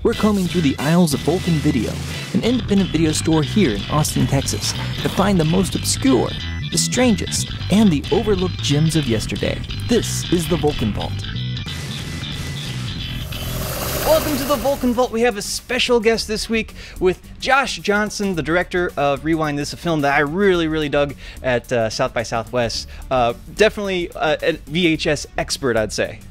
we're combing through the aisles of Vulcan Video, an independent video store here in Austin, Texas, to find the most obscure, the strangest, and the overlooked gems of yesterday. This is the Vulcan Vault. Welcome to the Vulcan Vault. We have a special guest this week with Josh Johnson, the director of Rewind. This is a film that I really dug at South by Southwest. Definitely a VHS expert, I'd say.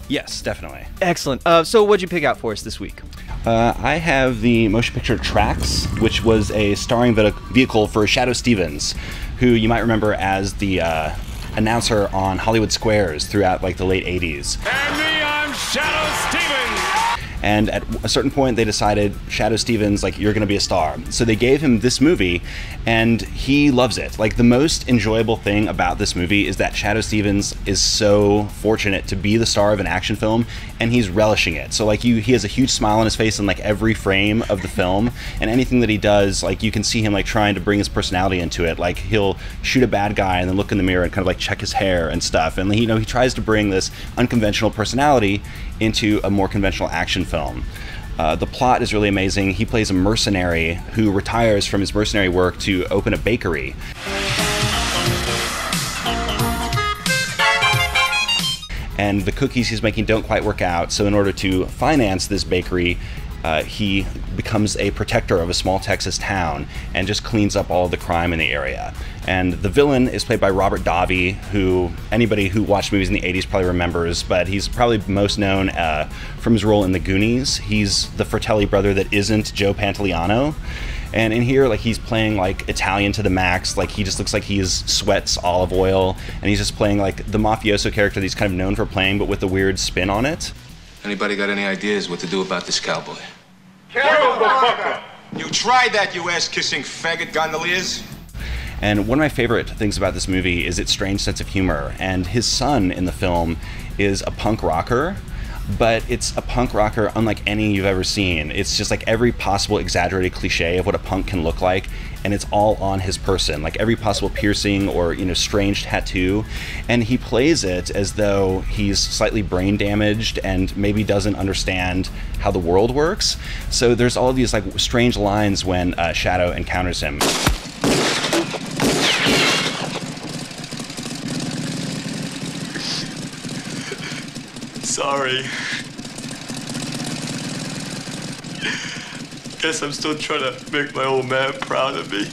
Yes, definitely. Excellent. So what'd you pick out for us this week? I have the motion picture Traxx, which was a starring vehicle for Shadoe Stevens, who you might remember as the announcer on Hollywood Squares throughout like the late 80s. And me, I'm Shadoe Stevens! And at a certain point, they decided, Shadoe Stevens, like, you're going to be a star. So they gave him this movie, and he loves it. Like, the most enjoyable thing about this movie is that Shadoe Stevens is so fortunate to be the star of an action film, and he's relishing it. So, like, he has a huge smile on his face in, like, every frame of the film, and anything that he does, like, you can see him, like, trying to bring his personality into it. Like, he'll shoot a bad guy and then look in the mirror and kind of, like, check his hair and stuff. And, you know, he tries to bring this unconventional personality into a more conventional action film. The plot is really amazing. He plays a mercenary who retires from his mercenary work to open a bakery. And the cookies he's making don't quite work out, so in order to finance this bakery, he becomes a protector of a small Texas town and just cleans up all of the crime in the area. And the villain is played by Robert Davi, who anybody who watched movies in the 80s probably remembers, but he's probably most known from his role in The Goonies. He's the Fratelli brother that isn't Joe Pantoliano. And in here, like, he's playing like Italian to the max. Like, he just looks like he sweats olive oil, and he's just playing like the mafioso character that he's kind of known for playing, but with a weird spin on it. Anybody got any ideas what to do about this cowboy? Kill the fucker! You tried that, you ass-kissing faggot gondoliers? And one of my favorite things about this movie is its strange sense of humor. And his son in the film is a punk rocker, but it's a punk rocker unlike any you've ever seen. It's just like every possible exaggerated cliche of what a punk can look like, and it's all on his person, like every possible piercing or, you know, strange tattoo. And he plays it as though he's slightly brain damaged and maybe doesn't understand how the world works. So there's all these like strange lines when Shadoe encounters him. Sorry. Guess I'm still trying to make my old man proud of me.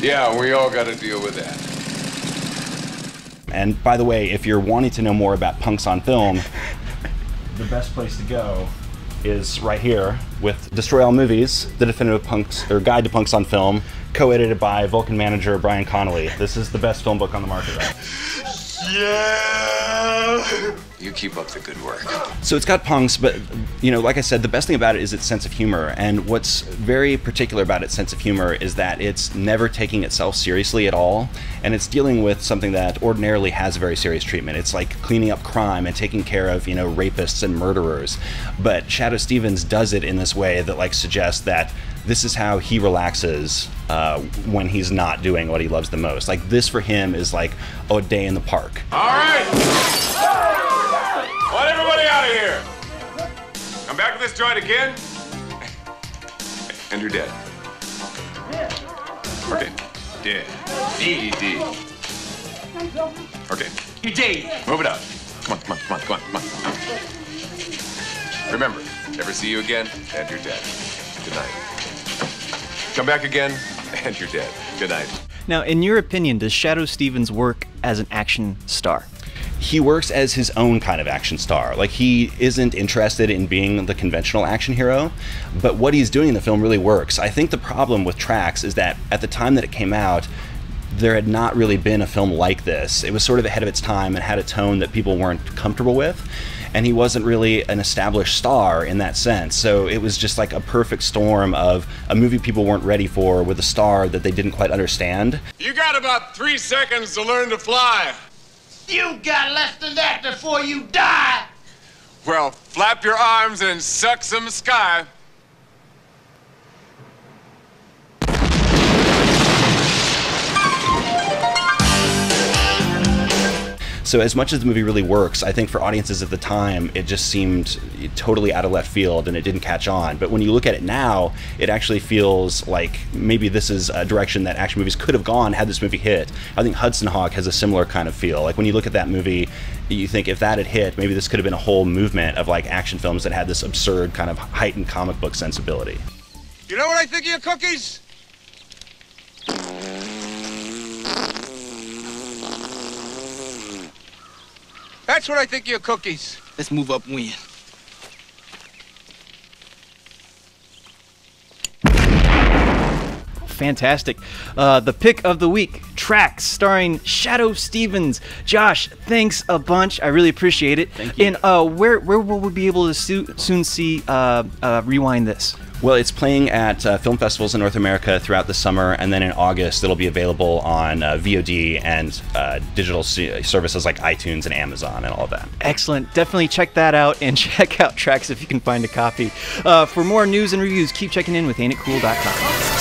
Yeah, we all gotta deal with that. And by the way, if you're wanting to know more about punks on film, the best place to go is right here with Destroy All Movies, the definitive punks or guide to punks on film, co-edited by Vulcan manager Brian Connolly. This is the best film book on the market right now. Yeah! You keep up the good work. So it's got punks, but, you know, like I said, the best thing about it is its sense of humor. And what's very particular about its sense of humor is that it's never taking itself seriously at all. And it's dealing with something that ordinarily has a very serious treatment. It's like cleaning up crime and taking care of, you know, rapists and murderers. But Shadoe Stevens does it in this way that, like, suggests that this is how he relaxes when he's not doing what he loves the most. Like, this for him is like a day in the park. All right! Want everybody out of here! Come back to this joint again, and you're dead. Okay, dead. D-E-D. Okay. You dead. Move it up. Come on. Remember, never see you again, and you're dead. Good night. Come back again, and you're dead. Good night. Now, in your opinion, does Shadoe Stevens work as an action star? He works as his own kind of action star. Like, he isn't interested in being the conventional action hero, but what he's doing in the film really works. I think the problem with Traxx is that at the time that it came out, there had not really been a film like this. It was sort of ahead of its time and had a tone that people weren't comfortable with. And he wasn't really an established star in that sense. So it was just like a perfect storm of a movie people weren't ready for with a star that they didn't quite understand. You got about 3 seconds to learn to fly. You got less than that before you die! Well, flap your arms and suck some sky. So as much as the movie really works, I think for audiences at the time, it just seemed totally out of left field and it didn't catch on. But when you look at it now, it actually feels like maybe this is a direction that action movies could have gone had this movie hit. I think Hudson Hawk has a similar kind of feel. Like when you look at that movie, you think if that had hit, maybe this could have been a whole movement of like action films that had this absurd kind of heightened comic book sensibility. You know what I think of your cookies? That's what I think of your cookies. Let's move up and win. Fantastic. The pick of the week, Traxx, starring Shadoe Stevens. Josh, thanks a bunch. I really appreciate it. Thank you. And where will we be able to soon see Rewind This? Well, it's playing at film festivals in North America throughout the summer, and then in August it'll be available on VOD and digital services like iTunes and Amazon and all of that. Excellent. Definitely check that out, and check out Traxx if you can find a copy. For more news and reviews, keep checking in with AintItCool.com.